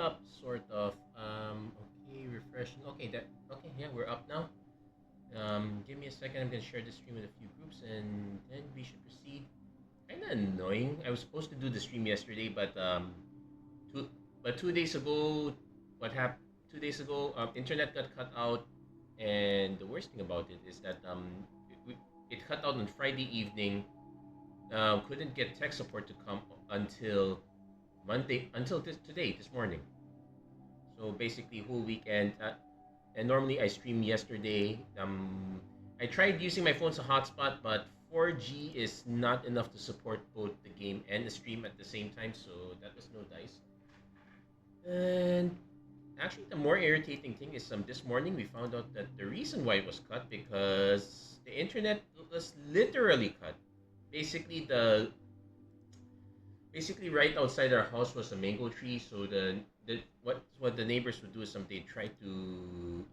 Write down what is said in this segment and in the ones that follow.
up, sort of. Okay, refreshing. Okay, yeah, we're up now. Give me a second. I'm gonna share the stream with a few groups, and then we should proceed. Kind of annoying. I was supposed to do the stream yesterday, but two, 2 days ago, what happened? 2 days ago, internet got cut out, and the worst thing about it is that it cut out on Friday evening. Couldn't get tech support to come until Monday, until today, this morning. So basically, whole weekend. And normally I stream yesterday. I tried using my phone as a hotspot, but 4G is not enough to support both the game and the stream at the same time. So that was no dice. And actually, the more irritating thing is this morning we found out that the reason why it was cut because the internet was literally cut. Basically, right outside our house was a mango tree. So what the neighbors would do is they try to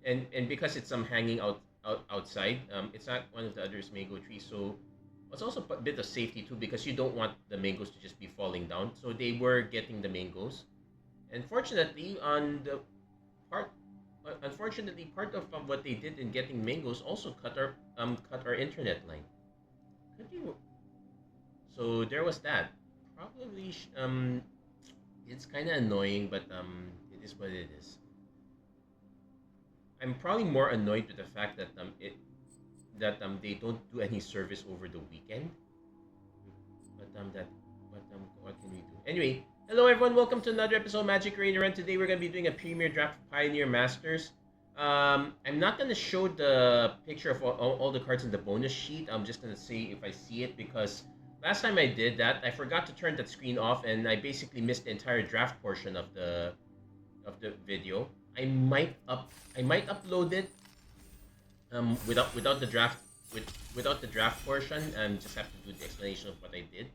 and because it's hanging outside, it's not one of the others mango trees. So it's also a bit of safety too because you don't want the mangoes to just be falling down. So they were getting the mangoes, and fortunately on the part. Unfortunately, part of what they did in getting mangoes also cut our internet line. Could you So there was that. Probably, it's kind of annoying, but it is what it is. I'm probably more annoyed with the fact that they don't do any service over the weekend. What can we do? Anyway, hello everyone. Welcome to another episode of Magic Arena Run. Today we're gonna be doing a Premier Draft Pioneer Masters. I'm not gonna show the picture of all the cards in the bonus sheet. I'm just gonna see if I see it because last time I did that, I forgot to turn that screen off, and I basically missed the entire draft portion of the video. I might upload it without the draft without the draft portion, and just have to do the explanation of what I did.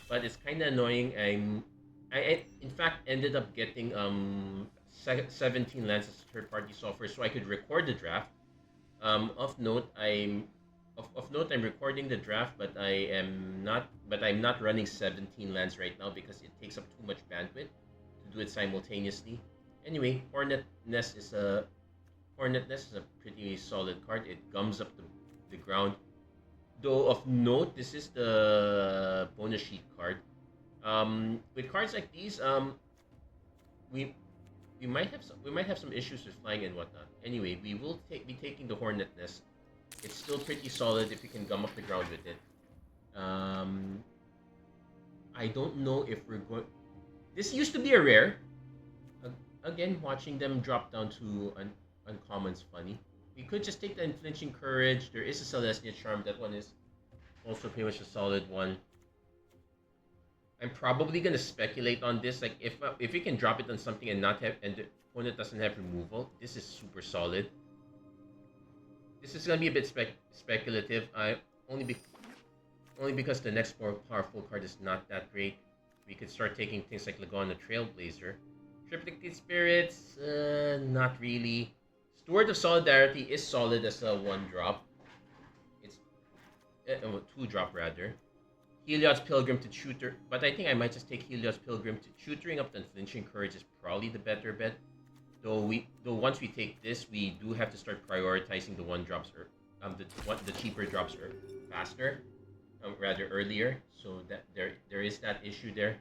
But it's kind of annoying. I in fact ended up getting 17 lands as third-party software, so I could record the draft. Of note, I'm recording the draft, but I'm not running 17 lands right now because it takes up too much bandwidth to do it simultaneously. Anyway, Hornet Nest is a pretty solid card. It gums up the ground. Though of note, this is the bonus sheet card. With cards like these, we might have some issues with flying and whatnot. Anyway, we will be taking the Hornet Nest. It's still pretty solid if you can gum up the ground with it. I don't know if we're going. This used to be a rare. Again, watching them drop down to uncommon's funny. We could just take the Unflinching Courage. There is a Celestia Charm. That one is also pretty much a solid one. I'm probably gonna speculate on this. Like if we can drop it on something and not have and the opponent doesn't have removal, this is super solid. This is gonna be a bit speculative. Only because the next more powerful card is not that great. We could start taking things like Laguna Trailblazer. Triplicate Spirits, not really. Steward of Solidarity is solid as a 1-drop. It's a 2-drop rather. Heliod's Pilgrim to Tutor, but I think I might just take Heliod's Pilgrim to Tutoring up the Unflinching Courage is probably the better bet. Though once we take this, we do have to start prioritizing the 1-drops or the cheaper drops are faster, rather earlier. So that there is that issue there.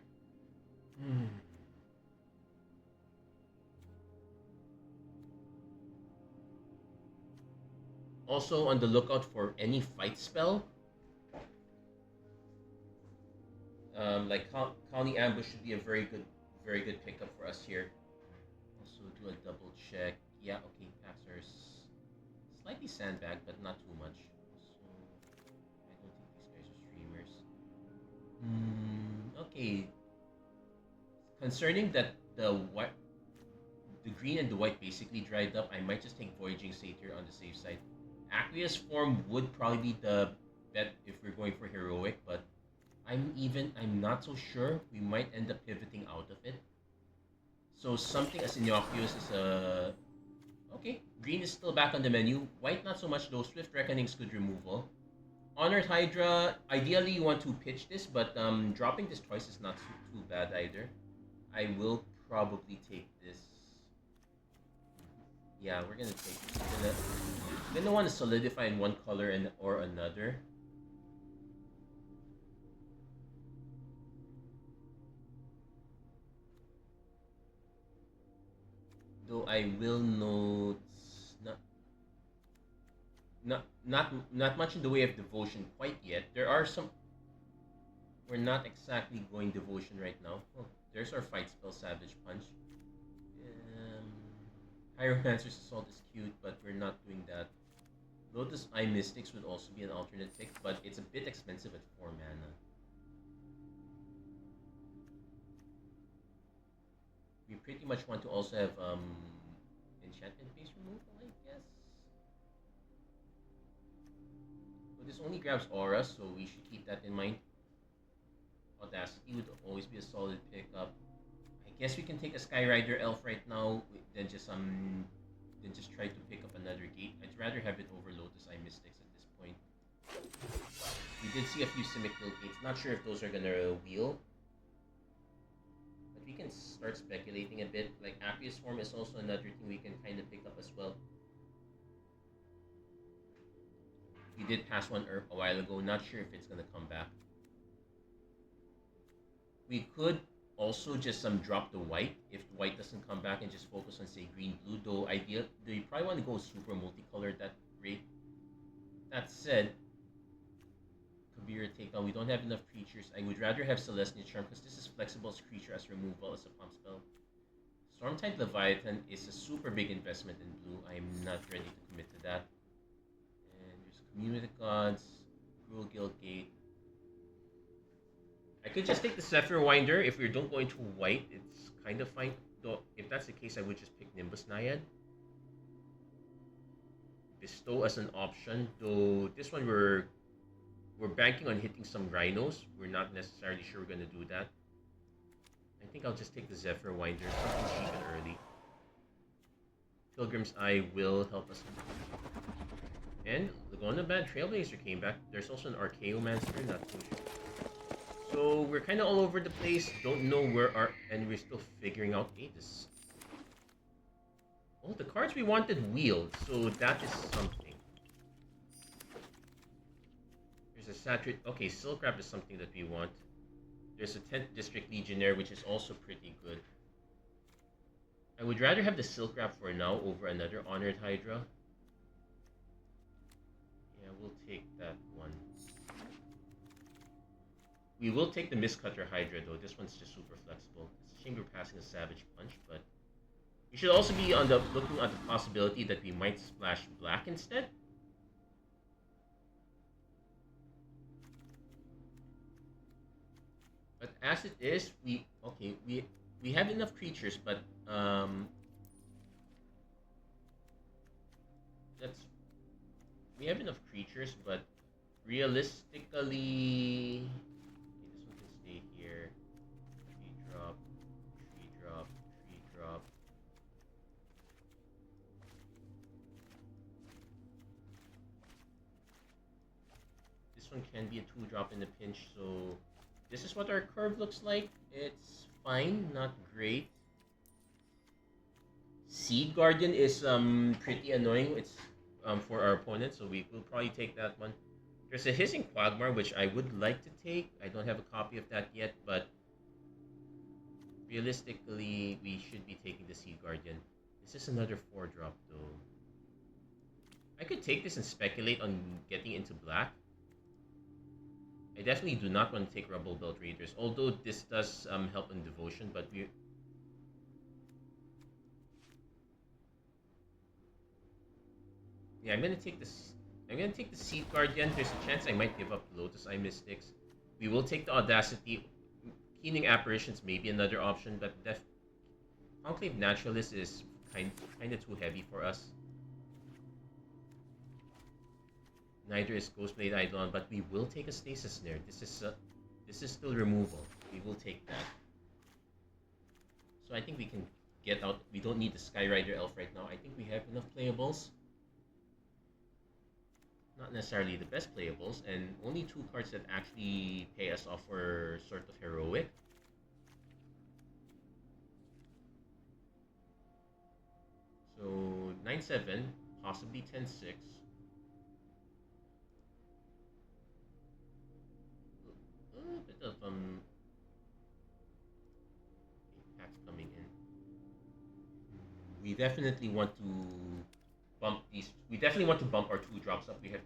Also on the lookout for any fight spell. Like Colony Ambush should be a very good pickup for us here. Also do a double check. Yeah, okay, packs are slightly sandbagged, but not too much. So I don't think these guys are streamers. Okay. Concerning that the green and the white basically dried up, I might just take Voyaging Satyr on the safe side. Aqueous Form would probably be the bet if we're going for heroic, but I'm not so sure. We might end up pivoting out of it. So something as innocuous as a... Okay, green is still back on the menu. White not so much though. Swift Reckoning's good removal. Honored Hydra, ideally you want to pitch this, but dropping this twice is not too bad either. I will probably take this. Yeah, we're gonna take this. We're gonna want to solidify in one color and or another. Though I will note not much in the way of devotion quite yet. There are some. We're not exactly going devotion right now. Oh, there's our fight spell, Savage Punch. Um, Pyromancer's Assault is cute, but we're not doing that. Lotus Eye Mystics would also be an alternate pick, but it's a bit expensive at 4 mana. We pretty much want to also have enchantment base removal, I guess. So this only grabs aura, so we should keep that in mind. Audacity would always be a solid pickup. I guess we can take a Skyrider Elf right now, then just try to pick up another gate. I'd rather have it over Lotus Eye Mystics at this point. We did see a few Simic Mill gates. Not sure if those are gonna wheel. But we can start speculating a bit. Like Aqueous Form is also another thing we can kind of pick up as well. We did pass one a while ago. Not sure if it's gonna come back. We could also just drop the white if the white doesn't come back and just focus on say green blue. Though you probably want to go super multicolored that rate. That said, Kabir takedown. We don't have enough creatures. I would rather have Celestial Charm because this is flexible as creature as removal as a pump spell. Stormtide Leviathan is a super big investment in blue. I am not ready to commit to that. And there's Community Gods, Gruul Guild Gate. I could just take the Zephyr Winder. If we don't go into white, it's kind of fine. Though, if that's the case, I would just pick Nimbus Naiad. Bestow as an option. Though this one we're banking on hitting some Rhinos. We're not necessarily sure we're gonna do that. I think I'll just take the Zephyr Winder. Something cheap and early. Pilgrim's Eye will help us. And Laguna Bad Trailblazer came back. There's also an Archaeomancer, not too sure. So we're kind of all over the place. Don't know where and we're still figuring out. Hey, this. Oh, the cards we wanted wheeled, so that is something. There's a Saturate. Okay, Silk Wrap is something that we want. There's a 10th District Legionnaire, which is also pretty good. I would rather have the Silk Wrap for now over another Honored Hydra. Yeah, we'll take that one. We will take the Mistcutter Hydra though. This one's just super flexible. It's a shame we're passing a Savage Punch, but we should also be looking at the possibility that we might splash black instead. But as it is, we have enough creatures, but we have enough creatures, but realistically. Here, tree drop, tree drop, tree drop. This one can be a 2-drop in a pinch, so this is what our curve looks like. It's fine, not great. Seed Guardian is pretty annoying. It's for our opponent, so we will probably take that one. There's a Hissing Quagmire, which I would like to take. I don't have a copy of that yet, but realistically, we should be taking the Sea Guardian. This is another 4-drop, though. I could take this and speculate on getting into black. I definitely do not want to take Rubble Belt Raiders, although this does help in devotion, but we. Yeah, I'm gonna take this. I'm gonna take the Seed Guardian. There's a chance I might give up Lotus Eye Mystics. We will take the Audacity. Keening Apparitions may be another option, but Conclave Naturalist is kind of too heavy for us. Neither is Ghostblade Eidolon, but we will take a Stasis Snare. This is still removal. We will take that. So I think we can get out. We don't need the Skyrider Elf right now. I think we have enough playables. Not necessarily the best playables, and only 2 cards that actually pay us off for sort of heroic. 9/7, possibly 10/6. A little bit of packs coming in. We definitely want to bump these. We definitely want to bump our 2 drops up. We have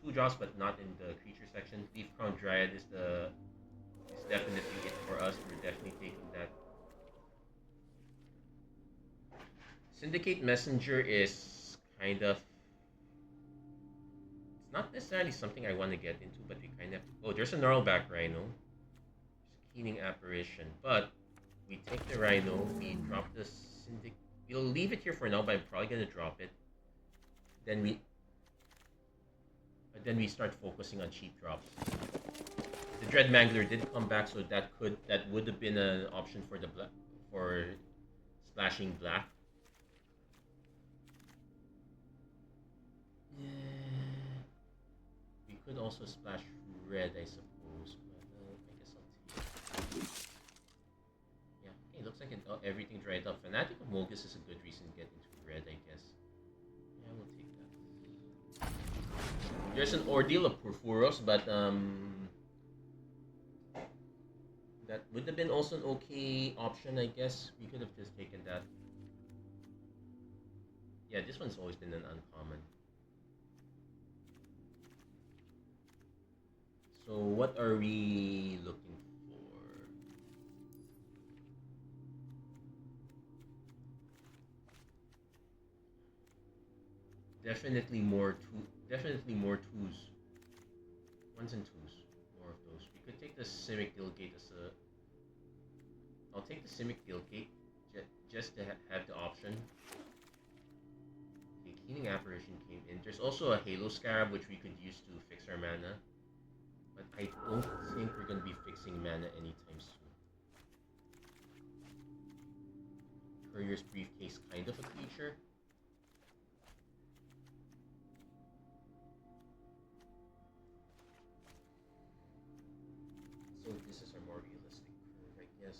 two drops, but not in the creature section. Leaf Crown Dryad is definitely it for us. We're definitely taking that. Syndicate Messenger is kind of. It's not necessarily something I want to get into, but we kind of. Oh, there's a Gnarlback Rhino. There's a Keening Apparition, but we take the Rhino. We drop the Syndicate. We'll leave it here for now, but I'm probably gonna drop it. Then we start focusing on cheap drops. The Dread Mangler did come back, so that would have been an option for for splashing black. Yeah. We could also splash red, I suppose, but I guess I'll take. Yeah, okay, looks like everything dried up. Fanatic of Mogus is a good reason to get into red, I guess. Yeah, we'll take that. There's an Ordeal of Porphyros, but that would have been also an okay option, I guess. We could have just taken that. Yeah, this one's always been an uncommon. So what are we looking for? Definitely more twos. Ones and twos. More of those. We could take the Simic Guildgate as a. I'll take the Simic Guildgate just to have the option. Okay, Keening Apparition came in. There's also a Halo Scarab which we could use to fix our mana. But I don't think we're going to be fixing mana anytime soon. Courier's Briefcase, kind of a creature. So this is a more realistic curve, I guess.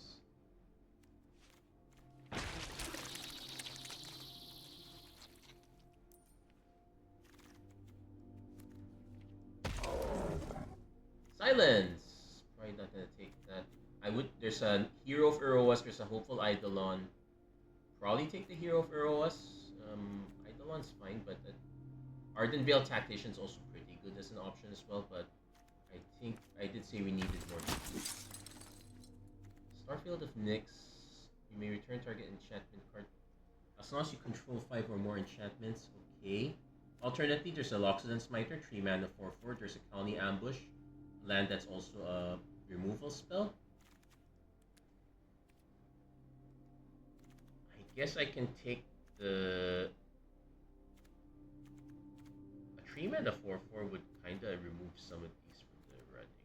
Silence! Probably not gonna take that. There's a Hero of Eroas, there's a Hopeful Eidolon. Probably take the Hero of Eroas. Eidolon's fine, but Arden Veil Tactician's also pretty good as an option as well, but I think I did say we needed more. Starfield of Nyx. You may return target enchantment card as long as you control 5 or more enchantments. Okay. Alternately, there's a Loxodon Smiter, 3 mana 4/4. There's a Colony Ambush, land that's also a removal spell. I guess I can take a 3 mana 4/4 would kinda remove some of these from the running.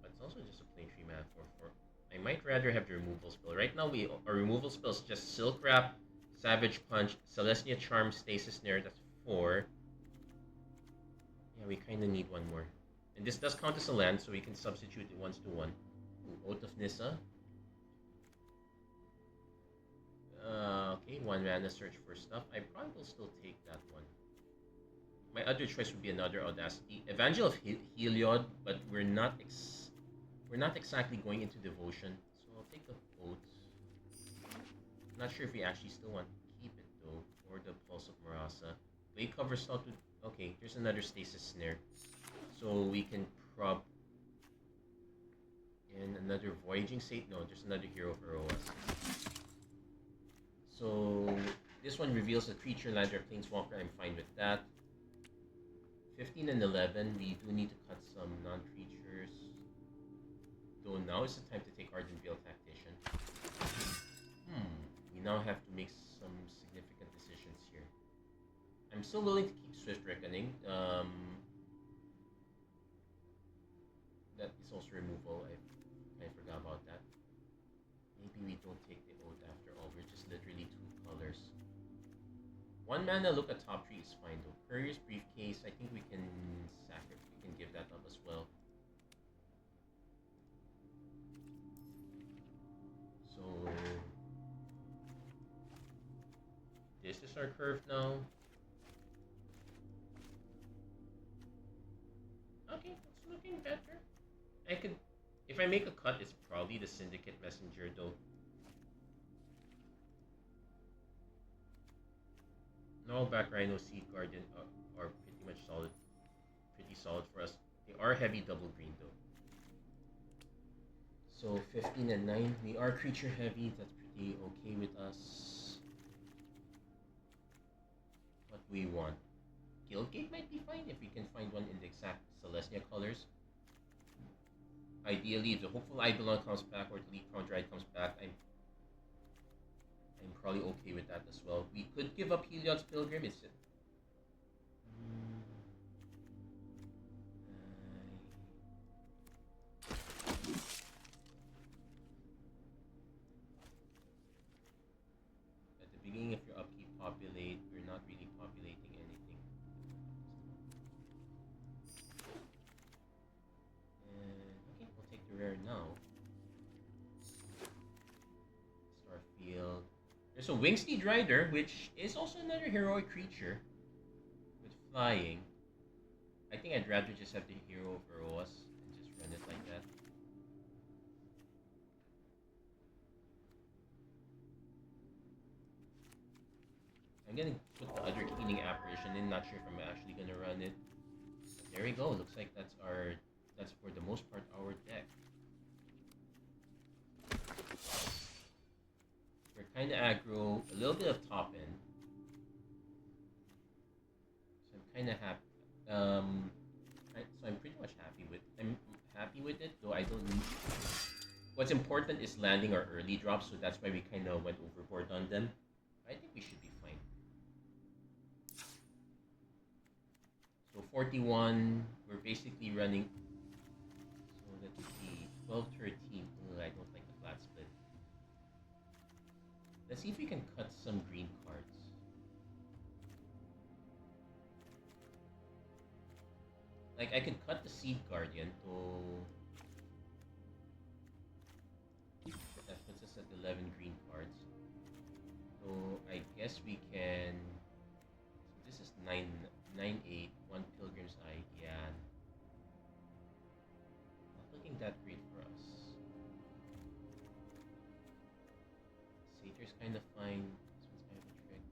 But it's also just a plain 3 mana 4/4. I might rather have the removal spell. Right now our removal spell is just Silk Wrap, Savage Punch, Celestia Charm, Stasis Snare, that's 4. Yeah, we kinda need one more. And this does count as a land, so we can substitute it 1/1. Oath of Nissa. Okay, 1 mana search for stuff. I probably will still take that one. My other choice would be another Audacity. Evangel of Heliod, but we're not exactly going into Devotion, so I'll take the Oath. Not sure if we actually still want to keep it though, or the Pulse of Marasa. Blade Cover Salt would. Okay, there's another Stasis Snare, so we can prob. And another Voyaging State. No, there's another Hero of Eroas. So this one reveals a creature, land, or planeswalker. I'm fine with that. 15 and 11. We do need to cut some non-creatures. Though now is the time to take Arden Veil Tactician. We now have to make some significant decisions here. I'm still willing to keep Swift Reckoning. That is also removal. I forgot about that. Maybe we don't take the Oath after all. We're just literally 2 colors. 1 mana, look at top 3 is fine though. Courier's Briefcase, I think we can give that up as well. So This is our curve now. Okay, it's looking better. I could, if I make a cut, it's probably the Syndicate Messenger though. Nullback Rhino Seed Guardian are pretty much solid, pretty solid for us. They are heavy double green though. So 15 and 9, we are creature heavy. That's pretty okay with us. What we want. Guildgate might be fine if we can find one in the exact Celestia colors. Ideally, if the Hopeful Eidolon comes back or the Elite Chondrite comes back, I'm probably okay with that as well. We could give up Heliod's Pilgrim. It's at the beginning of your upkeep populate, we're not really populating anything. And okay, we'll take the rare now. Starfield. There's a Wingsteed Rider, which is also another heroic creature with flying. I think I'd rather just have the hero for Roas and just run it like that. I'm gonna put the other Cleaning Apparition in, not sure if I'm actually gonna run it. But there we go, looks like that's for the most part our deck. We're kind of aggro, a little bit of top end. So I'm kind of happy. So I'm pretty much happy with it, though I don't need. What's important is landing our early drops, so that's why we kind of went overboard on them. I think we should be fine. So 41, we're basically running. So let's see, 12, 13. I don't like the flat split. Let's see if we can cut some green cards. Like, I could cut the Seed Guardian to... That puts us at 11 green cards. So, I guess we can... So this is 9, 8, 1 Pilgrim's Eye. Yeah. Not looking that great for us. Satyr's kind of fine. This one's kind of a trick.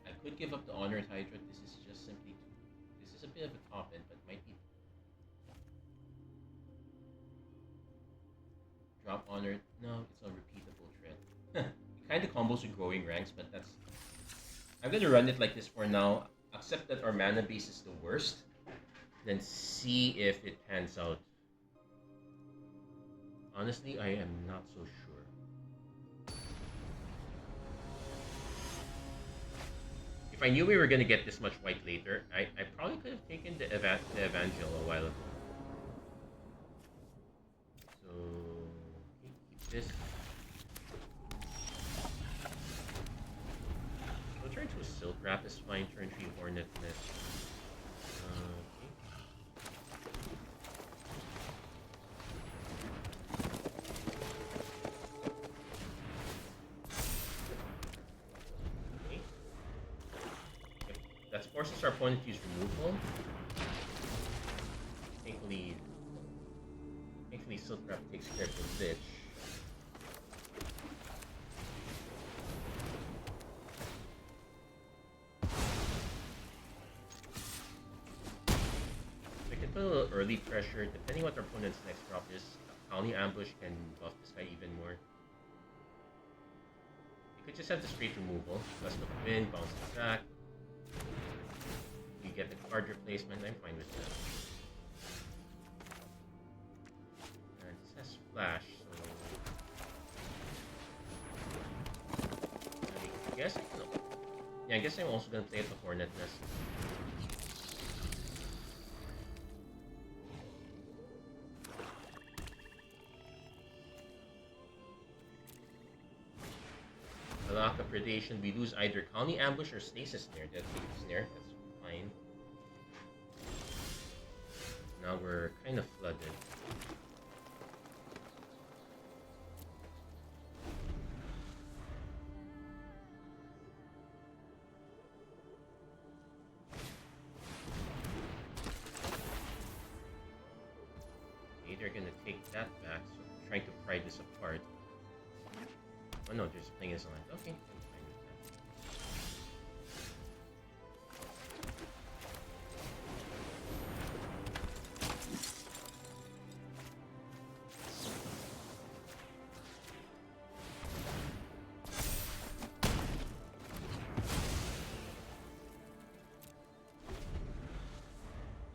I could give up the Honored Hydra. This is just simply too... This is a bit of a top end, but might be... Drop Honored. No, it's a repeatable threat. It kind of combos with Growing Ranks, but that's... I'm gonna run it like this for now. Accept that our mana base is the worst. Then see if it pans out. Honestly, I am not so sure. If I knew we were gonna get this much white later, I probably could have taken the Evangel a while ago. So, okay, keep this. So turn 2 Silk Wrap is fine, turn 3 Hornet Nest. Forces our opponent to use removal. Thankfully Silk Wrap takes care of the bitch. We can put a little early pressure, depending what our opponent's next drop is. Colony Ambush can buff this guy even more. You could just have the straight removal. Gust of Wind, bounce attack. You get the card replacement, I'm fine with that. And this has Flash, so... I guess I can... Yeah, I guess I'm also gonna play at the Hornet Nest. The lack of predation, we lose either Colony Ambush or Stasis Snare. That's fine. Now we're kind of flooded. that back. So I'm trying to pry this apart. Oh no, there's playing this land. Okay, I'm fine with that.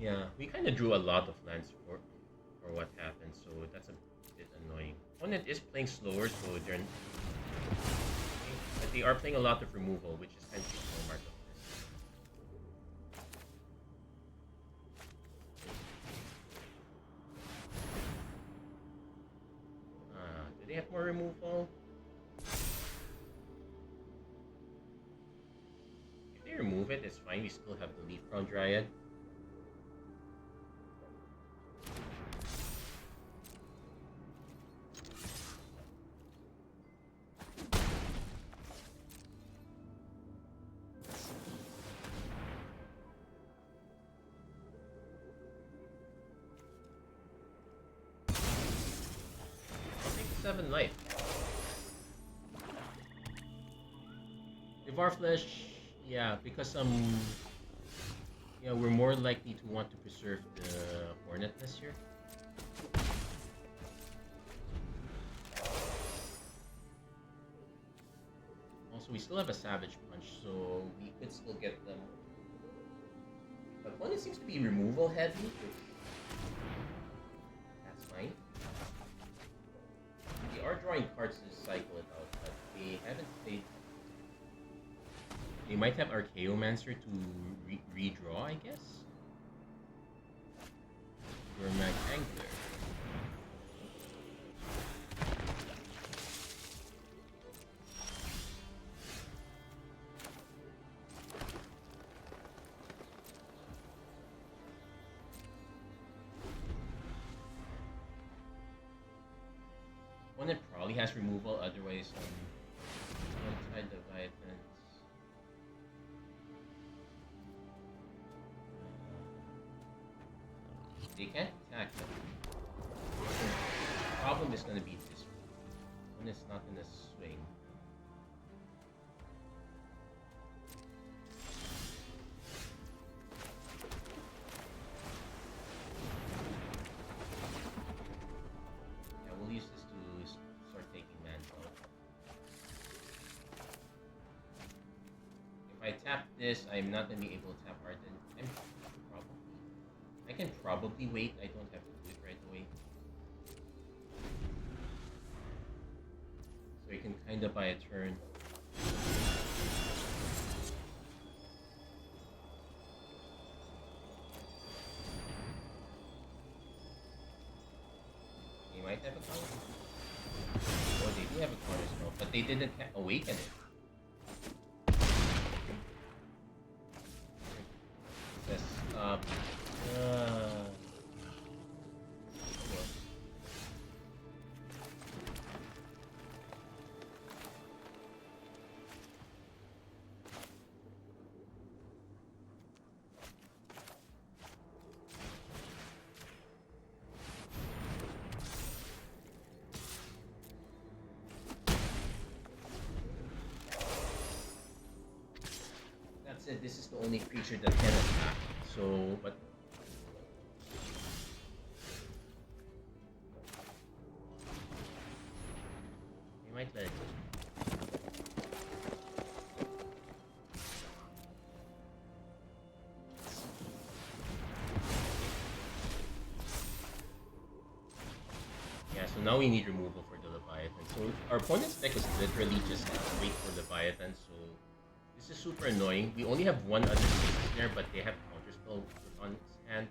Yeah, we kind of drew a lot of lands for what happened, so that's a bit annoying. Opponent is playing slower, so they're but they are playing a lot of removal, which is kind of the hallmark of this. Do they have more removal? If they remove it, it's fine. We still have the Leaf Crown Dryad. I'll take 7 life. Devour Flesh, yeah, because yeah, we're more likely to want to preserve the Hornet this year. Also, we still have a Savage Punch, so we could still get them. But one, it seems to be removal heavy, which that's fine. They are drawing cards to cycle it out, but they haven't played. They might have Archaeomancer to redraw, I guess. Vermag Angler. One that probably has removal, otherwise Untied Leviathans. They can't attack them. The problem is gonna be this one is not gonna swing. Yeah, we'll use this to start taking mantle. If I tap this, I'm not gonna be able to tap Ardent. I can probably wait. I don't have to do it right away. So you can kind of buy a turn. They might have a counter. Oh, they do have a counter spell, but they didn't awaken it. Let's stop. That's it. This is the only creature that can attack. So, but we might let it go. Yeah, so now we need removal for the Leviathan. So our opponent's deck is literally just wait for Leviathan, so this is super annoying. We only have one other stasis there, but they have counterspell on its hand.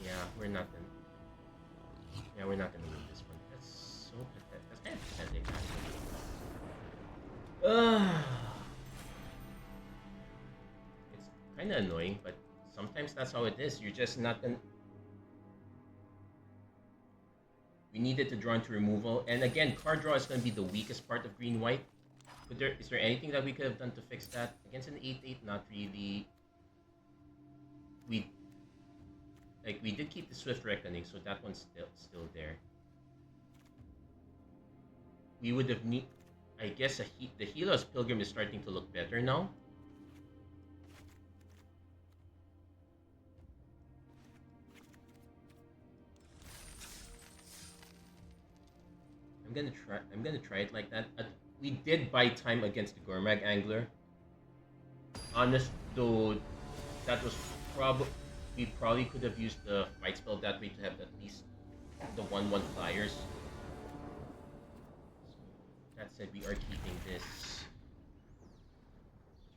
Yeah, we're not gonna win this one. That's so pathetic. That's kind of pathetic, actually. It's kind of annoying, but sometimes that's how it is. You're just not gonna. We needed to draw into removal, and again, card draw is going to be the weakest part of green-white. Is there anything that we could have done to fix that? Against an 8/8, not really. We Like, we did keep the Swift Reckoning, so that one's still there. We would have need, I guess, the Hela's Pilgrim is starting to look better now. I'm gonna try it like that. We did buy time against the Gormag Angler. Honest though, that was we probably could have used the fight spell that way to have at least the 1/1 flyers. That said, we are keeping this.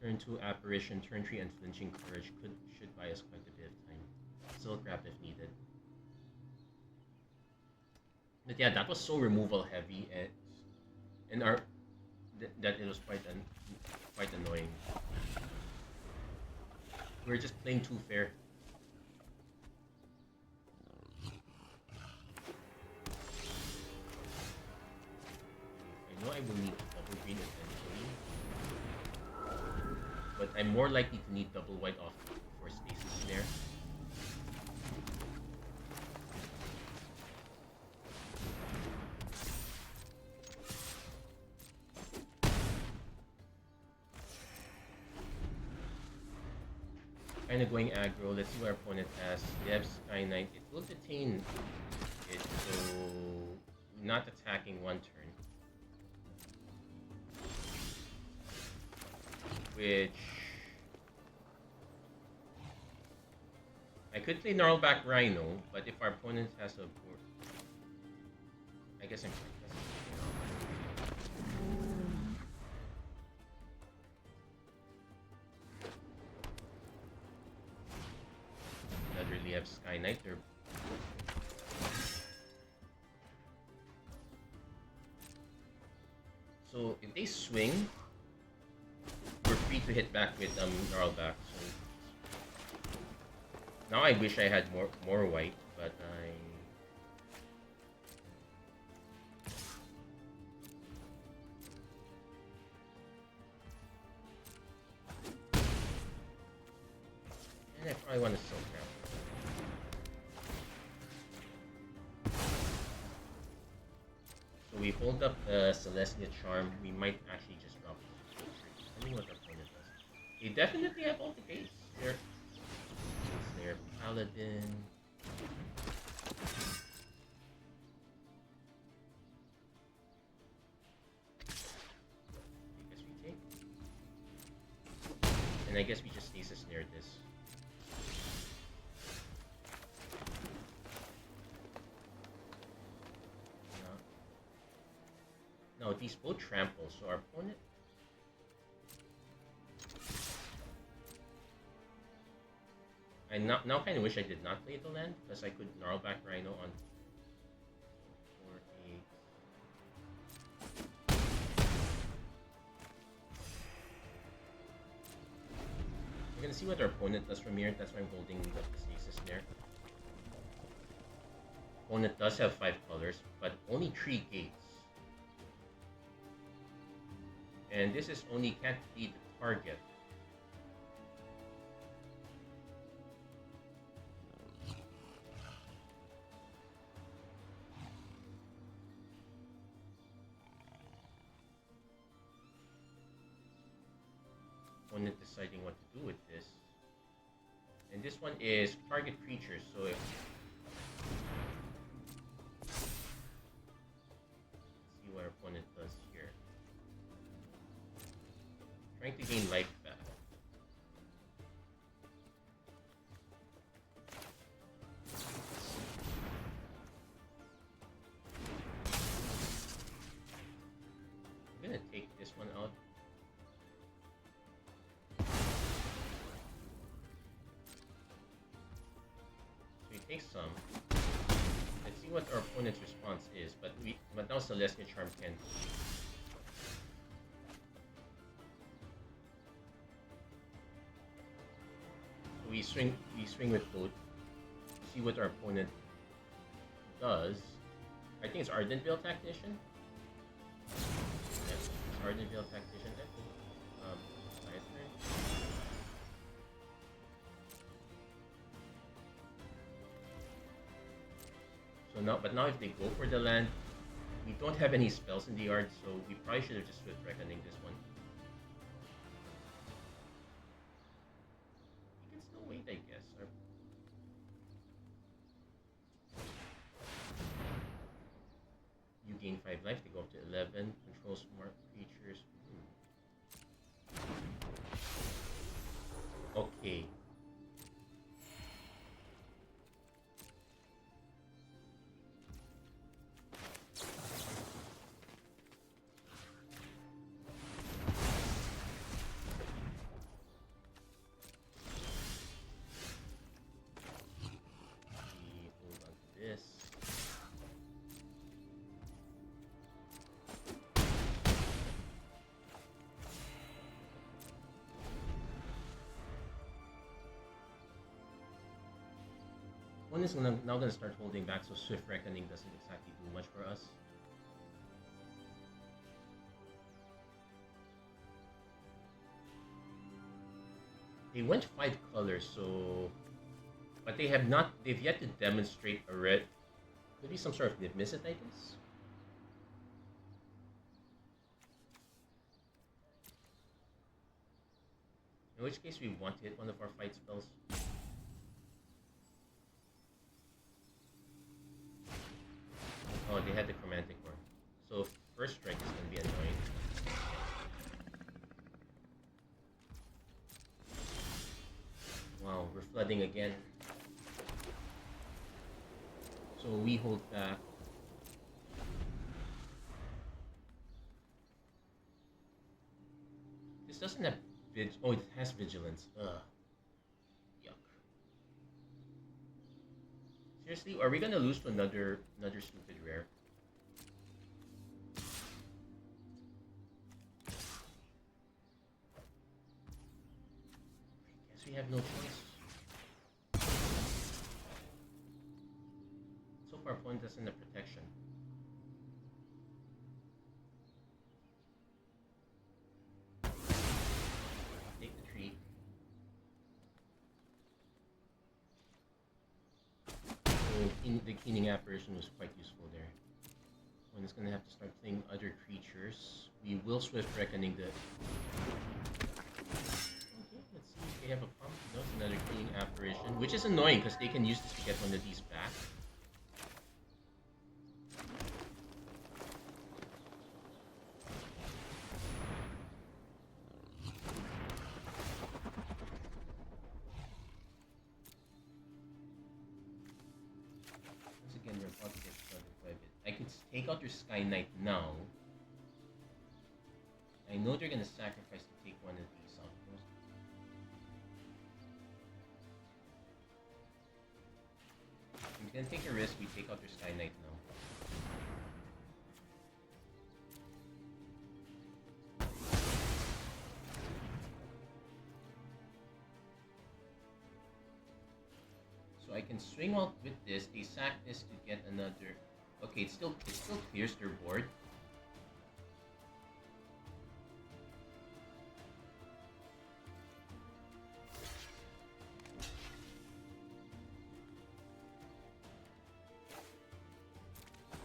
Turn 2 Apparition, turn 3 Unflinching Courage should buy us quite a bit of time. Silk Wrap if needed. But yeah, that was so removal heavy, and that it was quite annoying. We were just playing too fair. I know I will need double green eventually, but I'm more likely to need double white off for Stasis Snare. Kind of going aggro. Let's see what our opponent has. They have Sky Knight. It will detain it, so not attacking one turn. Which I could play Gnarlback Rhino, but if our opponent has a board, I guess I'm fine. Have Sky Knight or so if they swing, we're free to hit back with Gnarlback. So now I wish I had more white, but I probably want to Silk Wrap. So we hold up Celestia Charm. We might actually just drop it. Depending what the opponent does. They definitely have all the gates. They're Paladin. I guess we take. And I guess we just Stasis Snare this. No, these both trample, so our opponent. I now kind of wish I did not play the land because I could Gnarlback Rhino on 4/8. We're gonna see what our opponent does from here. That's why I'm holding up the Stasis Snare. Opponent does have 5 colors, but only 3 gates. And this is only can't be the target. Opponent deciding what to do with this. And this one is target creatures, so if let's see what our opponent does here. Trying to gain life back. I'm gonna take this one out. So we take some. Let's see what our opponent's response is, but now Celestia Charm can. We swing with both. See what our opponent does. I think it's Ardent Veil Tactician. Yes, it's Ardent Veil Tactician. My turn. but now if they go for the land, we don't have any spells in the yard, so we probably should have just Swift Reckoning this one. We can still wait, I guess. You gain 5 life, they go up to 11. Control smart creatures. Okay. One is now going to start holding back, so Swift Reckoning doesn't exactly do much for us. They went 5 colors, so... But they have not... They've yet to demonstrate a red... Could be some sort of Miss-It, I guess? In which case we want to hit one of our fight spells. Oh, they had the Chromatic Orb. So first strike is going to be annoying. Wow, we're flooding again. So we hold back. This doesn't have oh, it has Vigilance. Ugh. Yuck. Seriously, are we gonna lose to another stupid rare? I guess we have no choice. So far, opponent doesn't have protection. Take the tree. The Keening Apparition was quite useful there. One is going to have to start playing other creatures. We will Swift Reckoning the... Okay, let's see if they have a pump. No, it's another Keening Apparition, which is annoying because they can use this to get one of these back. I can take out your Sky Knight now. I know they're gonna sacrifice to take one of these out. I'm gonna take a risk, we take out your Sky Knight now. So I can swing out with this, they sack this to get another. Okay, it still clears their board.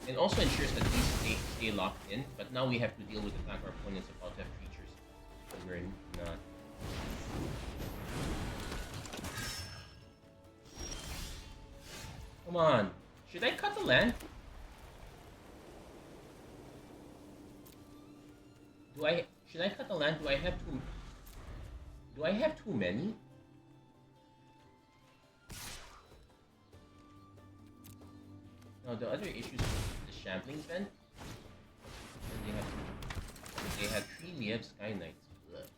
And also ensures that these stay locked in, but now we have to deal with the fact our opponent's about to have creatures. And we're not. Come on. Should I cut the land? Should I cut the land? Do I have too many? Now the other issue is the Shambling Vent. And they have 3 Liev Sky Knights. Ugh.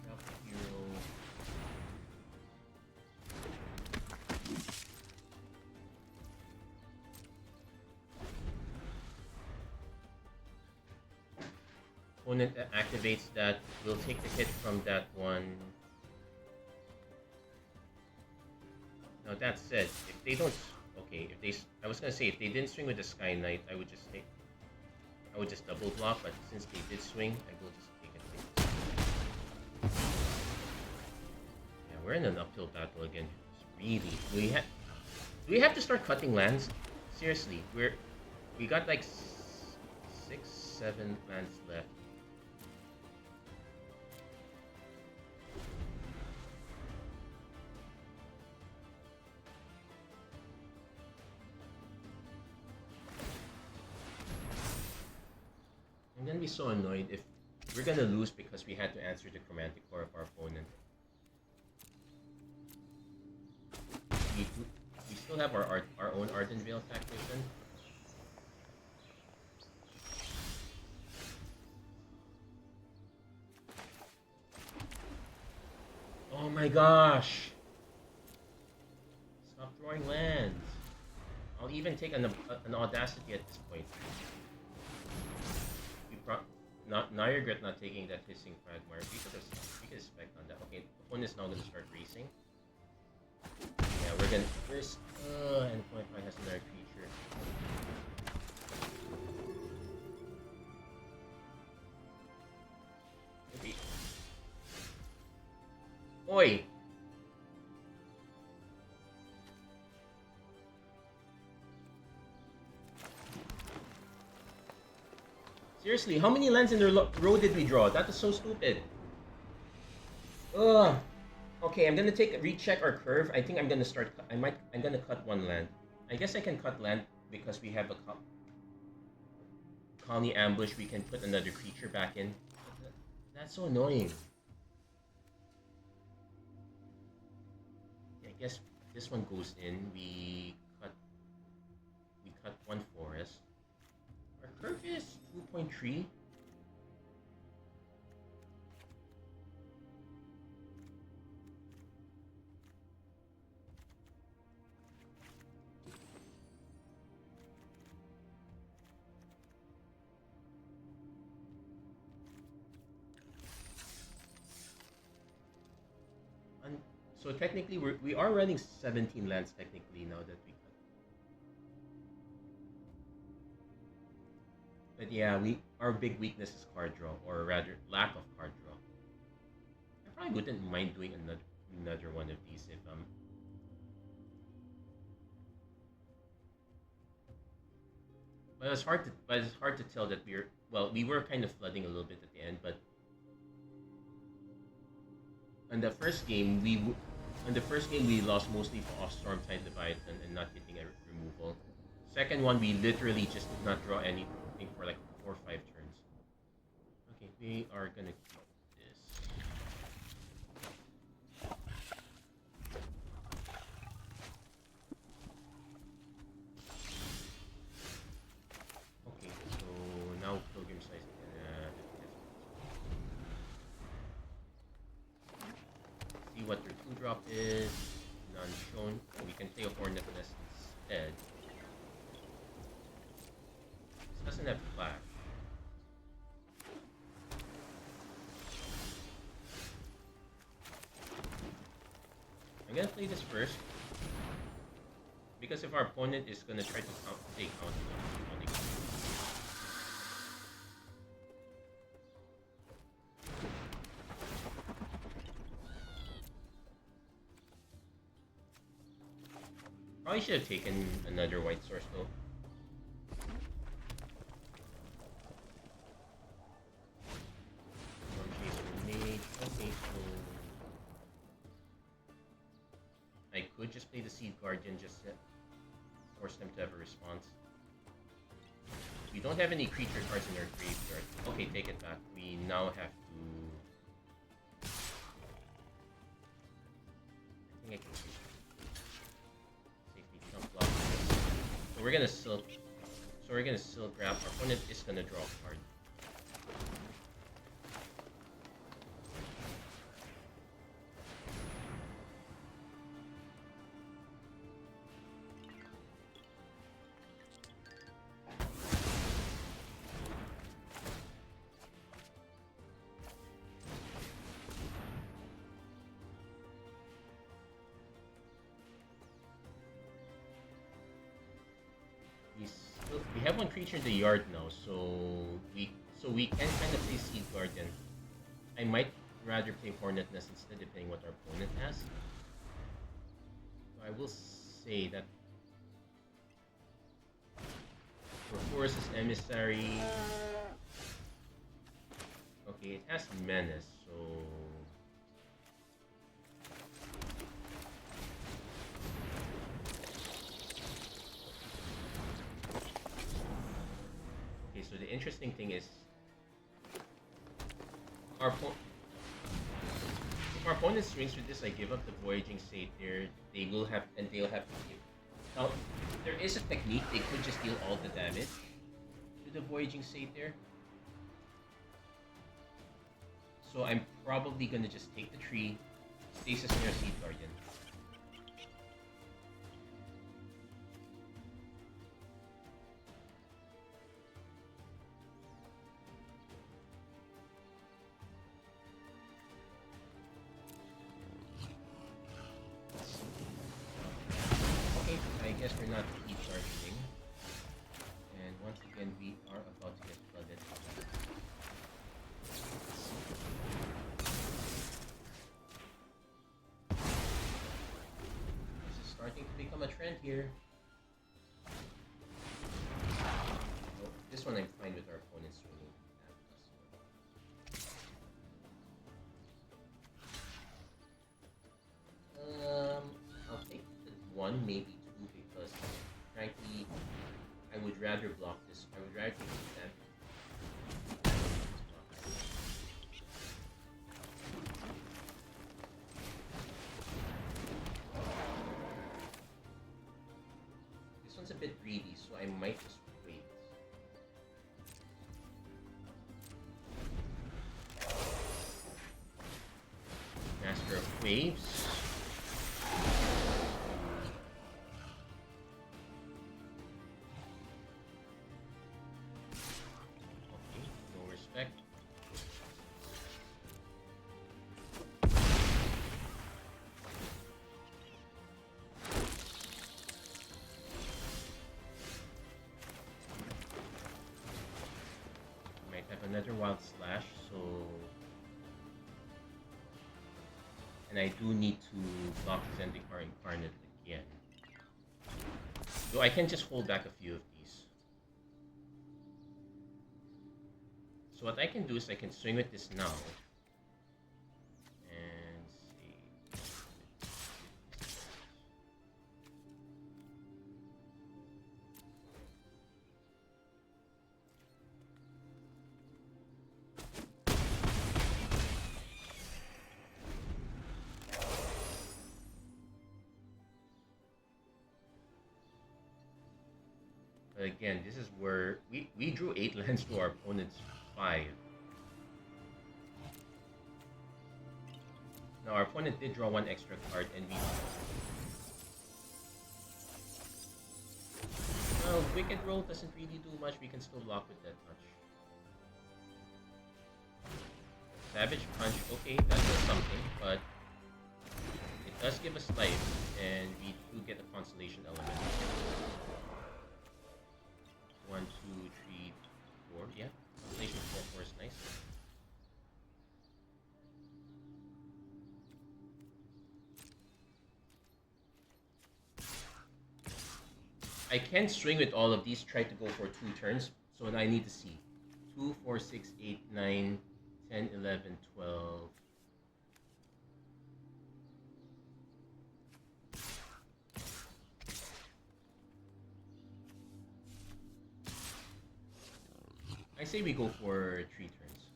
Drop the hero. Opponent activates that, we'll take the hit from that one. Now that said, if they don't, okay, I was gonna say if they didn't swing with the Sky Knight, I would just double block, but since they did swing, I will just take it. Yeah, we're in an uphill battle again. Really, do we have to start cutting lands? Seriously, we got like 6, 7 lands left. I'm gonna be so annoyed if we're gonna lose because we had to answer the chromatic core of our opponent. We still have our own Ardent Veil tactician. Oh my gosh! Stop throwing lands. I'll even take an Audacity at this point. Now I regret not taking that Hissing Fragmire. We could spec on that. Okay, the opponent is now gonna start racing. Yeah, we're gonna first. And point five has another creature. Okay. Oi! Seriously, how many lands in the row did we draw? That is so stupid. Ugh. Okay, I'm gonna recheck our curve. I think I'm gonna start. I'm gonna cut one land. I guess I can cut land because we have a colony ambush. We can put another creature back in. That's so annoying. Yeah, I guess this one goes in. We cut one forest. Our curve is 2.3. So technically, we are running 17 lands technically now that we cut. But yeah, our big weakness is card draw, or rather lack of card draw. I probably wouldn't mind doing another one of these if But it's hard to tell that we were kind of flooding a little bit at the end, but in the first game we lost mostly off Stormtide Leviathan and not getting a removal. Second one, we literally just did not draw anything for like 4 or 5 turns. Okay, we are gonna keep this. Okay, so now Pilgrim Size see what their 2-drop is. None shown. We can play a Hornet Nest instead. This doesn't have flash. I'm gonna play this first. Because if our opponent is gonna try to take count, probably should have taken another white source though. Okay, so I could just play the Seed Guardian just to force them to have a response. We don't have any creature cards in our graveyard. Okay, take it back. We now have to. I think I can. So we're gonna silk grab. Our opponent is gonna draw a card. We have one creature in the yard now, so we can kind of play Seed Guardian. I might rather play Hornet Nest instead, depending what our opponent has. So I will say that for Forest's Emissary, okay, it has Menace, so okay. So the interesting thing is, if our opponent swings with this, I give up the Voyaging Satyr. They'll have to give. Now, there is a technique. They could just deal all the damage to the Voyaging Satyr. So I'm probably gonna just take the tree, Stasis near Seed Guardian. Okay, I guess we're not e-charging. And once again, we are about to get flooded. This is starting to become a trend here. Oh, this one I'm fine with our opponents swinging at us. I'll take the one, maybe two, because frankly, I would rather block this. I would rather take this stand. This one's a bit greedy, so I might just wait. Master of Waves. Okay, no respect. Might have another Wild Slash, so... And I do need to block Zendikar Incarnate again. Though I can just hold back a few of these. So what I can do is I can swing with this now. And see. But again, this is where we drew 8 lands to our opponent's 5. Now our opponent did draw 1 extra card, and we... Well, Wicked Roll doesn't really do much. We can still block with that much. Savage Punch, okay, that does something, but it does give us life, and we do get a Constellation element. 1, 2, 3, 4, yeah. Constellation 4 is nice. I can swing with all of these, try to go for 2 turns, so I need to see. 2, 4, 6, 8, 9, 10, 11, 12. I say we go for 3 turns.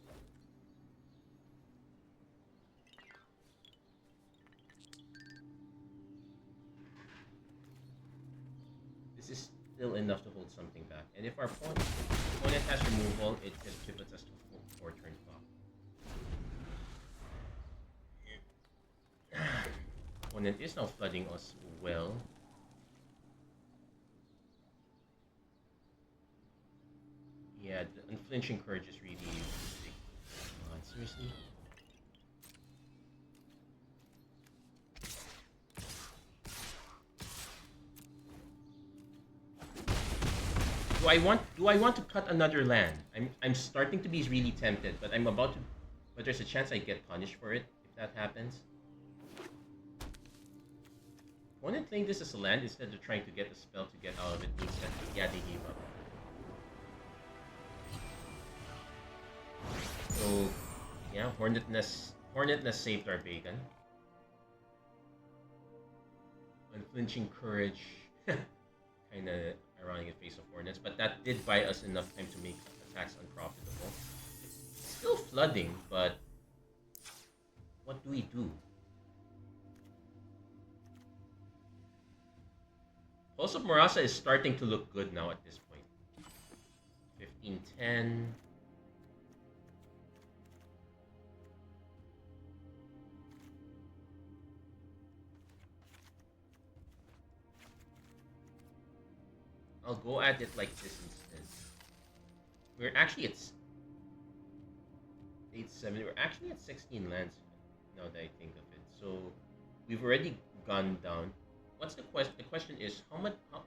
This is still enough to hold something back. And if our opponent has removal, it just pivots us to 4 turn clock. Opponent is now flooding us well. Yeah, the Unflinching Courage is really big. Come on, seriously? Do I want to cut another land? I'm starting to be really tempted, but But there's a chance I get punished for it if that happens. Opponent playing this as a land instead of trying to get a spell to get out of it means that, yeah, they gave up. So, yeah, Hornet Nest saved our bacon. Unflinching Courage, kinda ironic in face of Hornets, but that did buy us enough time to make attacks unprofitable. Still flooding, but what do we do? Pulse of Morasa is starting to look good now at this point. 15-10. I'll go at it like this instead. We're actually at 8-7. We're actually at 16 lands now that I think of it. So we've already gone down. What's the question? The question is how much? So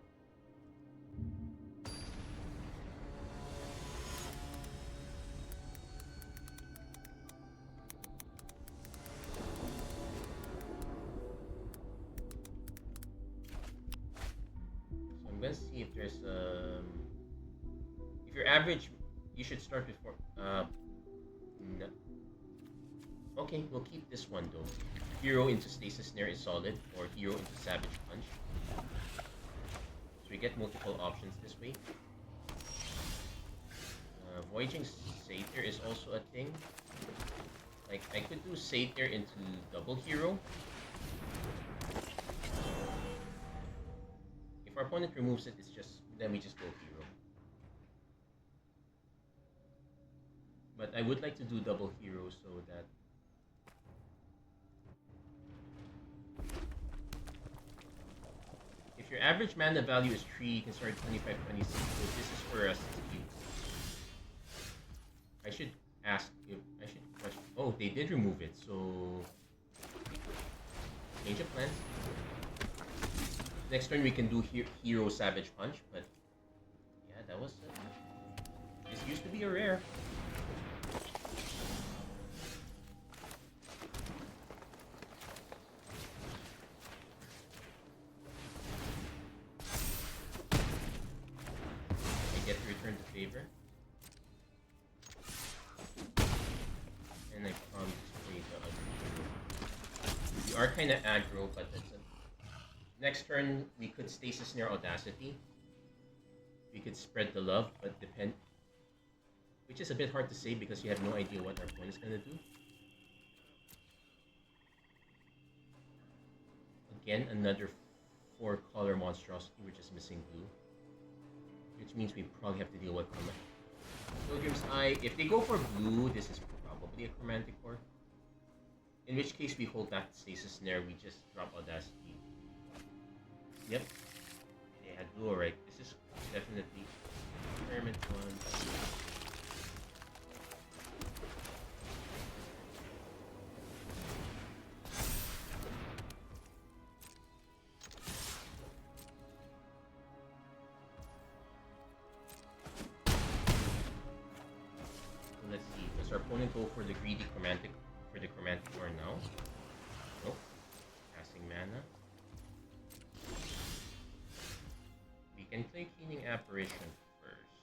I'm gonna see if there's if your average, you should start before. No. Okay, we'll keep this one though. Hero into Stasis Snare is solid, or Hero into Savage Punch. So we get multiple options this way. Voyaging Satyr is also a thing. Like, I could do Satyr into double Hero. If our opponent removes it, then we just go Hero. But I would like to do double Hero so that if your average mana value is 3, you can start 25, 26. So this is for us to use. I should ask if I should question. Oh, they did remove it, so change of plans. Next turn we can do Hero Savage Punch, but yeah, that was this used to be a rare. I get to return the favor. And I promise to play the other hero. We are kinda aggro, but that's it. Next turn, we could Stasis Snare Audacity. We could spread the love, but depend. Which is a bit hard to say because you have no idea what our opponent is gonna do. Again, another 4-color monstrosity. We're just missing blue, which means we probably have to deal with Pilgrim's Eye. If they go for blue, this is probably a Chromantic Core. In which case, we hold back Stasis Snare. We just drop Audacity. Yep, they had blue, alright. This is definitely experiment 1. So let's see. Does our opponent go for the greedy Chromantic Core now? Nope. Passing mana. We can play Keening Apparition first.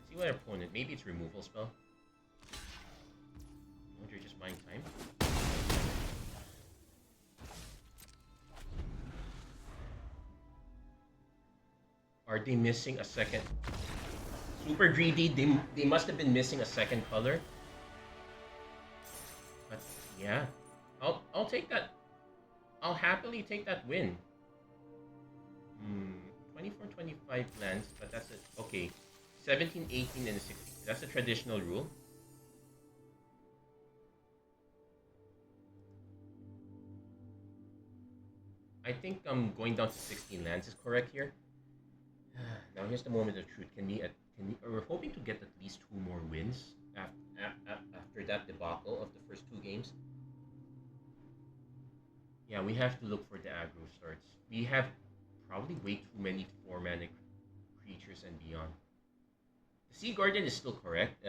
See what our opponent. Maybe it's removal spell. No, you're just buying time. Are they missing a second? Super greedy. They must have been missing a second color. But yeah, I'll take that. I'll happily take that win. 24, 25 lands, but that's it. Okay, 17, 18, and 16. That's a traditional rule. I think I'm going down to 16 lands is correct here. Now here's the moment of truth. We're hoping to get at least 2 more wins after that debacle of the first 2 games. Yeah, we have to look for the aggro starts. We have probably way too many 4-mana creatures and beyond. Sea Guardian is still correct.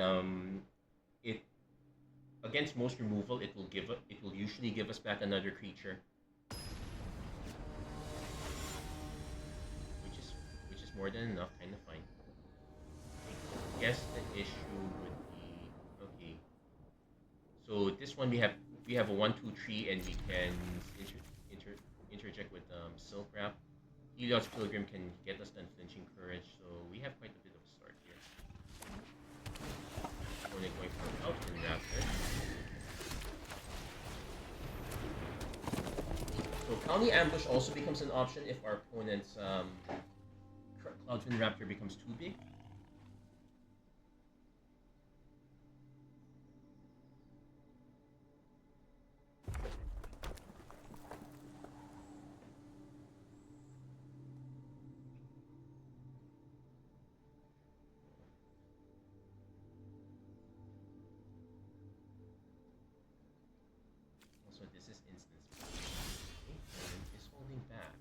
It against most removal, it will usually give us back another creature, which is more than enough, kind of fine. I guess the issue would be okay. So this one we have a 1/2/3, and we can inter, inter, interject with Silk Wrap. Helios Pilgrim can get us the Unflinching Courage, so we have quite a bit of a start here. Opponent going for Cloudfin Raptor. So County Ambush also becomes an option if our opponent's Cloudfin Raptor becomes too big. Also, this is instance. Okay, opponent is holding back.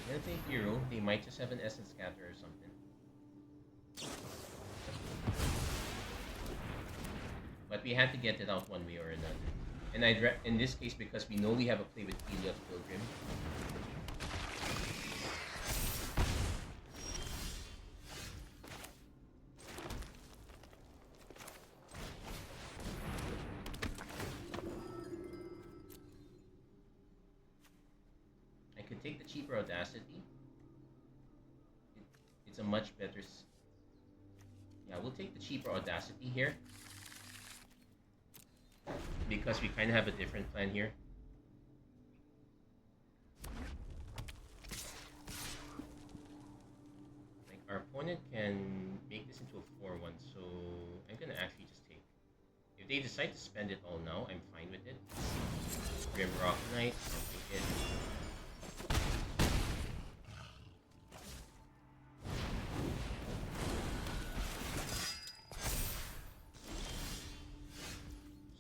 Then if they hero, they might just have an Essence Scatter or something. But we had to get it out one way or another. And in this case, because we know we have a play with Helios Pilgrim, I could take the cheaper Audacity. It's a much better. Yeah, we'll take the cheaper Audacity here, because we kind of have a different plan here. Like, our opponent can make this into a 4/1, so I'm gonna actually just take. If they decide to spend it all now, I'm fine with it. Grimrock Knight, I'll take it.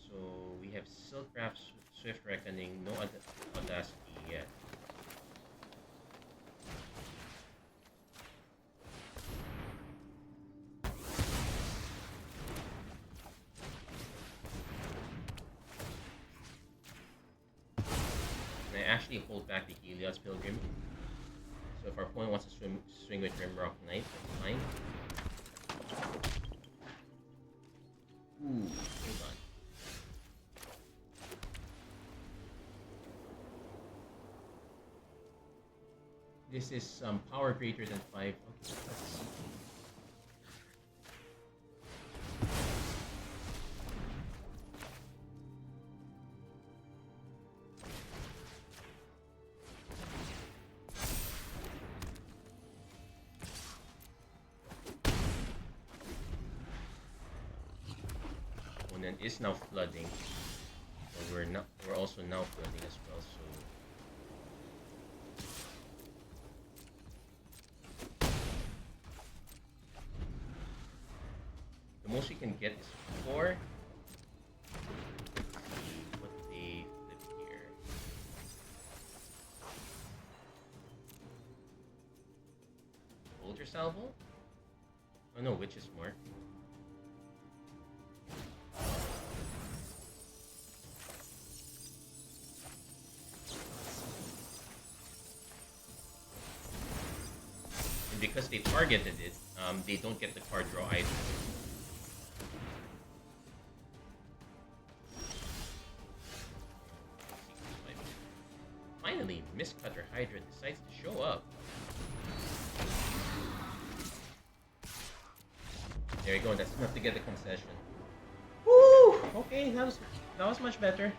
So we have Silk Wrap, Swift Reckoning, no Audacity yet. And I actually hold back the Helios Pilgrim. So if our opponent wants to swing with Grimrock Knight, that's fine. Ooh, hold on. This is power greater than 5. Okay, let's see. Opponent is now flooding. So we're also now flooding as well, so the most we can get is 4. Let's see what they flip here. Soldier Salvo? Oh no, Witch's Mark. And because they targeted it, they don't get the card draw either. Finally, Mistcutter Hydra decides to show up. There you go, that's enough to get the concession. Woo! Okay, that was much better.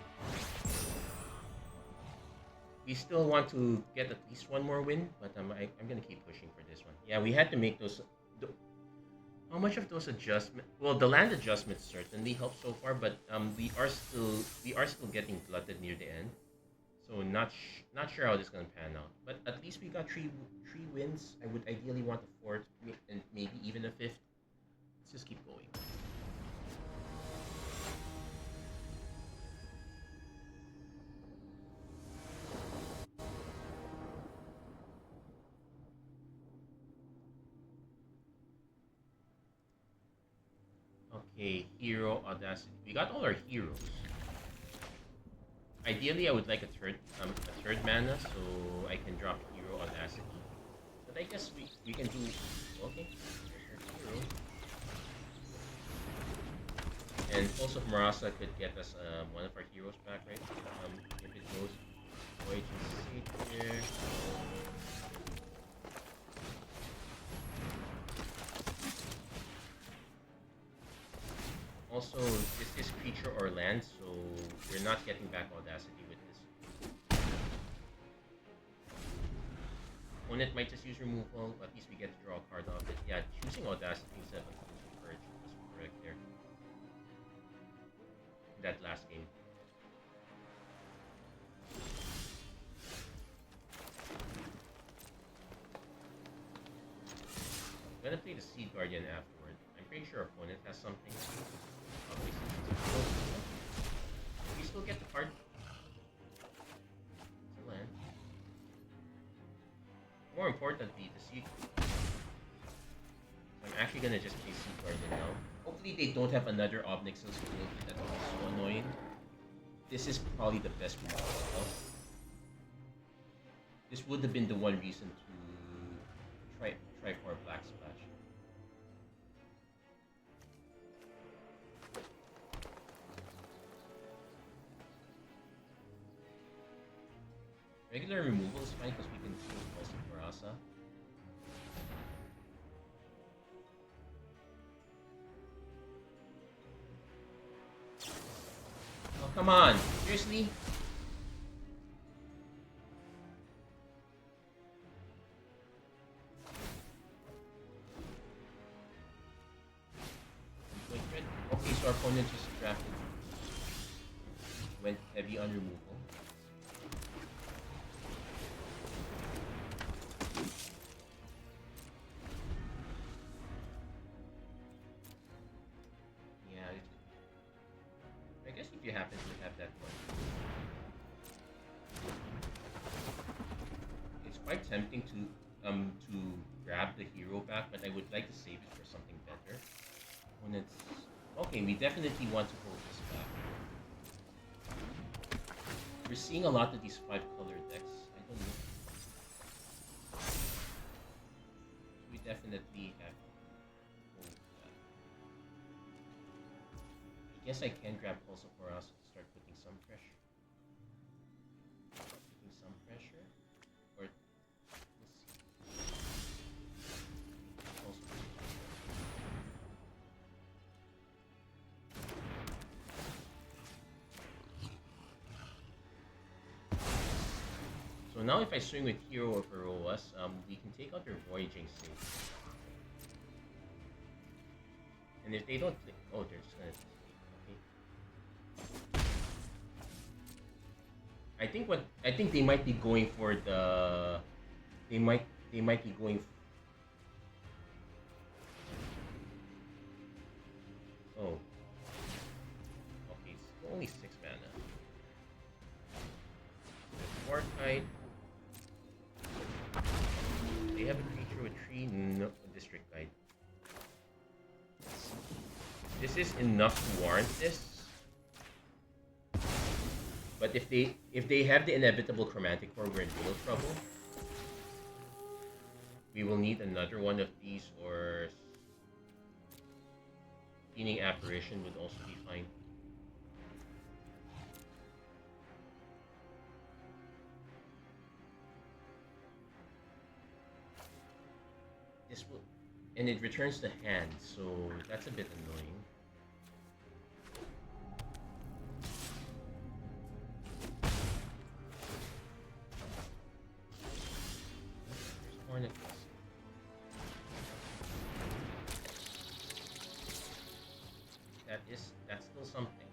We still want to get at least one more win, but I'm gonna keep pushing for this one. Yeah, we had to make those. How much of those adjustments? Well, the land adjustments certainly helped so far, but we are still getting glutted near the end. So not sure how this is gonna pan out. But at least we got three wins. I would ideally want a fourth and maybe even a fifth. Let's just keep going. Okay, hero audacity. We got all our heroes. Ideally, I would like a third mana so I can drop hero audacity. But I guess we can do okay. There's our hero. And also Marasa could get us one of our heroes back, right? If it goes Voyage and here. Also, this is creature or land, so we're not getting back audacity with this. Opponent might just use removal, at least we get to draw a card off it. Yeah, choosing audacity instead of unofficial courage was correct there. That last game. I'm gonna play the Seed Guardian afterward. I'm pretty sure our opponent has something. We still get the card. It's a land. More importantly, the Seed. I'm actually gonna just play Seed Guardian now. Hopefully they don't have another Obnix's ability that would be so annoying. This is probably the best move as well. This would have been the one reason to try for a Black Splash. Regular removal is fine because we can kill also Marasa. Oh, come on! Seriously? Okay, so our opponent just drafted. Went heavy on removal. You happen to have that one. It's quite tempting to grab the hero back, but I would like to save it for something better. When it's okay, we definitely want to hold this back. We're seeing a lot of these 5-color decks. I don't know. We definitely have. I guess I can grab Pulse of Marasa to start putting some pressure. Or let's see. So now if I swing with Hero of Heroas, we can take out their Voyaging Safe. And if they don't click, oh, they're just gonna. I think they might be going for the. They might be going. Oh. Okay, it's only 6 mana. War Kite. They have a creature with 3, no District Guide. This is enough to warrant this. But if they have the inevitable Chromatic Core, we're in real trouble. We will need another one of these, or Fiending Apparition would also be fine. This will, and it returns the hand, so that's a bit annoying. That's still something.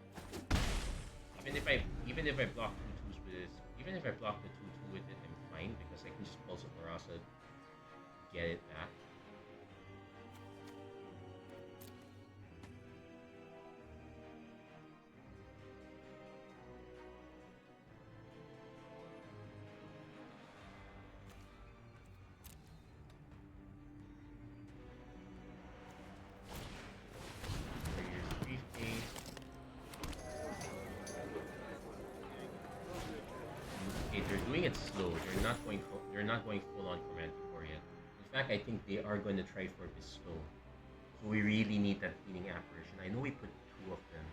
Even if I block 2/2s with this, even if I block the 2/2 with it, I'm fine because I can just Pulse of Marasa, get it back. playing it slow. They're not going full on chromatic core yet. In fact, I think they are going to try for bestow. So we really need that healing apparition. I know we put two of them.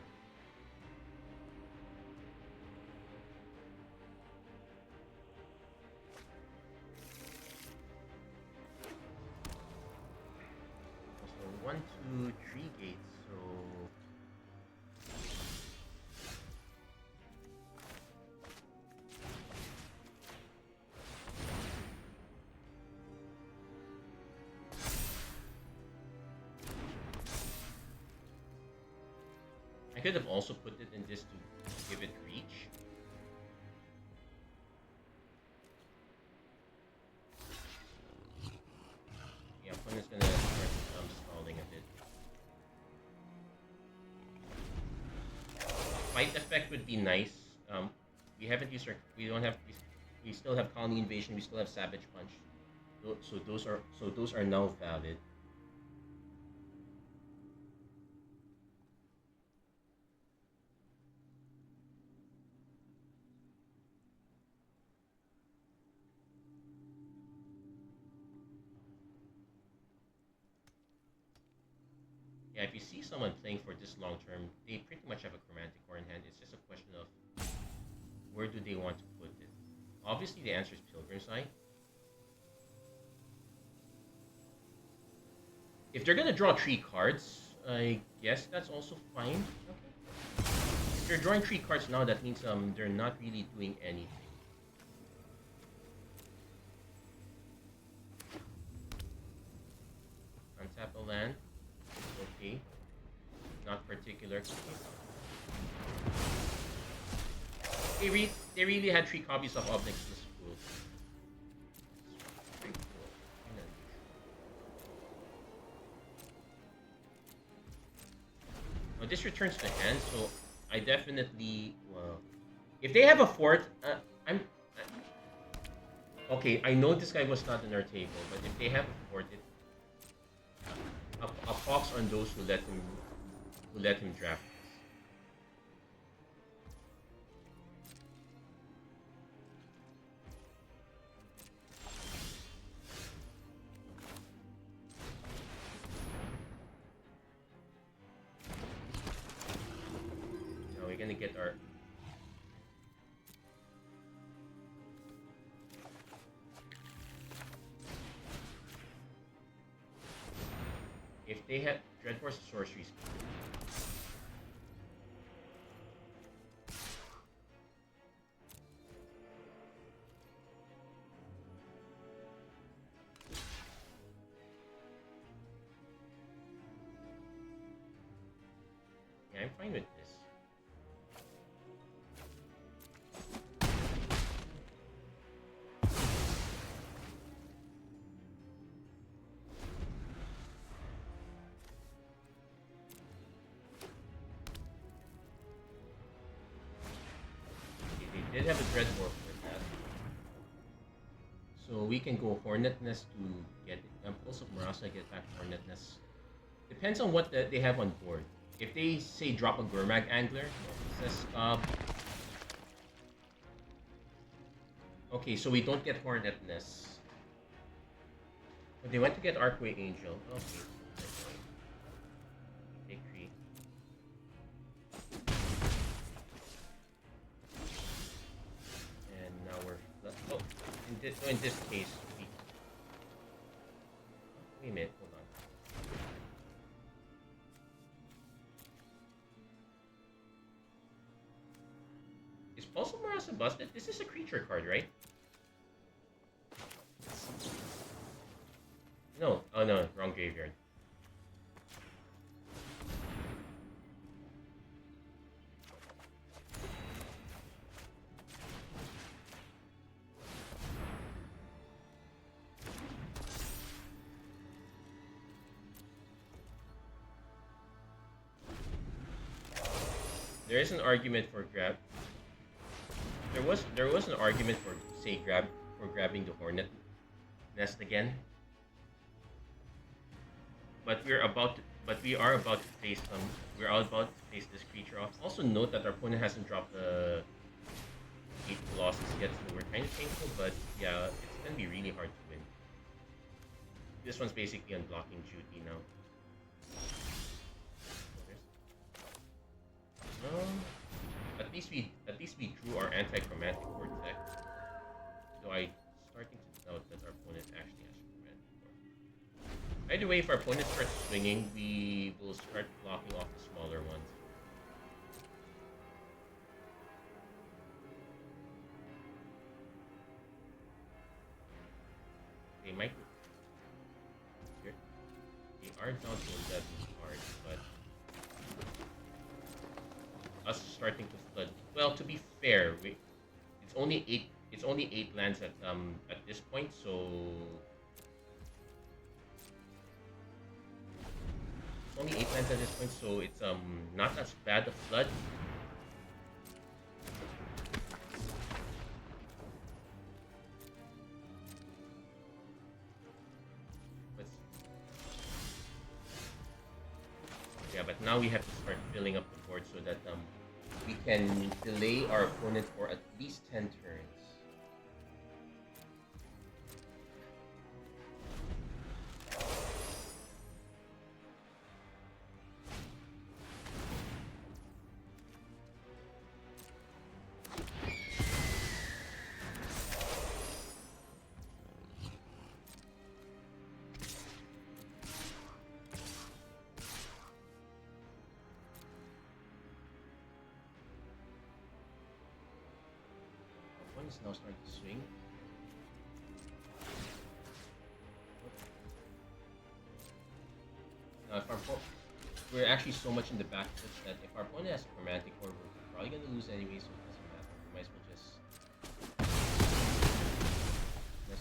So 1, 2, 3 gates. So I could have also put it in this to give it reach. Yeah, opponent's gonna start stalling a bit. Fight effect would be nice. We haven't used our. We don't have. We still have colony invasion. We still have savage punch. So those are now valid. Yeah, if you see someone playing for this long term, they pretty much have a chromatic core in hand. It's just a question of where do they want to put it. Obviously, the answer is Pilgrim's Eye. If they're gonna draw 3 cards, I guess that's also fine. Okay. If they're drawing 3 cards now, that means they're not really doing anything. Untap a land. Okay. Not particular. They really had 3 copies of Obnix this pool. Pretty cool. Well, this returns to hand, so I definitely, well, if they have a fort, okay, I know this guy was not in our table, but if they have a fort, a pox on those who let him draft. Now we're gonna get our. If they had Dreadforce sorceries. Yeah, I'm fine with this. Did have a Dreadforce for that. So we can go Hornet Nest to get Pulse of Marasa, get back Hornet Nest. Depends on what they have on board. If they say drop a Gurmag Angler, no, it says okay, so we don't get Hornet Nest. But they went to get Archway Angel. Okay. Take 3. And now we're oh, in this case, wait a minute, hold on. Is Pulse of Marasa busted? This is a creature card, right? No. Oh no, wrong graveyard. There is an argument for grab. There was an argument for grabbing the Hornet Nest again. But we are about to face some. We're all about to face this creature off. Also note that our opponent hasn't dropped the 8 Colossus yet, so we're kind of thankful this one's basically on blocking duty now. At least we drew our anti-chromatic vortex. Though I starting to doubt that our opponent actually has chromatic vortex. Either way, if our opponent starts swinging, we will start blocking off the smaller ones. They might. They are down to 11 cards, but us starting to flood. Well, to be fair, it's only 8. It's only 8 lands at this point, so it's only 8 lands at this point, so it's not as bad a flood. Yeah, but now we have to start filling up the board so that we can delay our opponent for at least 10 turns. Is now starting to swing. Now, if we're actually so much in the back foot that if our opponent has a chromatic or we're probably gonna lose anyway, so it doesn't matter. We might as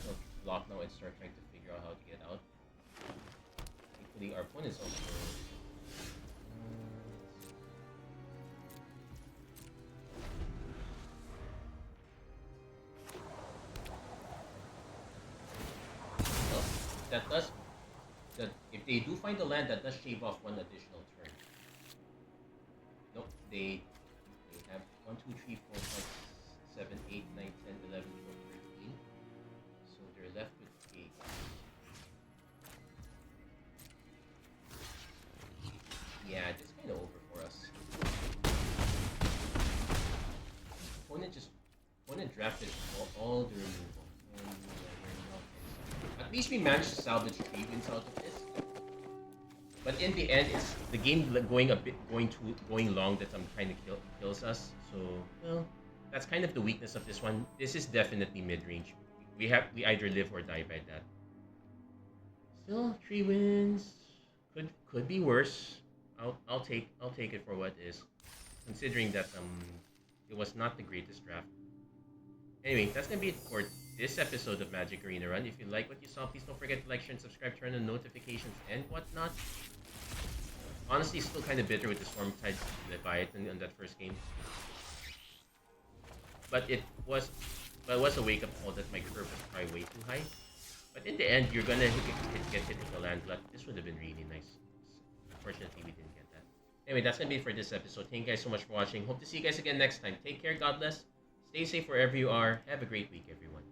well block now and start trying to figure out how to get out. Thankfully, our opponent is also. If they do find a land, that does shave off one additional turn. Nope, they have 1, 2, 3, 4, 5, 7, 8, 9, 10, 11, 12, 13. So they're left with 8. Yeah, this is kind of over for us. Opponent drafted all the removal. At least we managed to salvage 3 wins out of this. But in the end, it's the game going long that kind of kills us. So well, that's kind of the weakness of this one. This is definitely mid range. We either live or die by that. Still 3 wins. Could be worse. I'll take it for what it is, considering that it was not the greatest draft. Anyway, that's gonna be it for this episode of Magic Arena Run. If you like what you saw, please don't forget to like, share, and subscribe, turn on notifications and whatnot. Honestly, still kind of bitter with the Stormtide Leviathan on that first game. But it was a wake-up call that my curve was probably way too high. But in the end, you're gonna get hit with a land glut. This would have been really nice. Unfortunately, we didn't get that. Anyway, that's gonna be it for this episode. Thank you guys so much for watching. Hope to see you guys again next time. Take care, God bless. Stay safe wherever you are. Have a great week, everyone.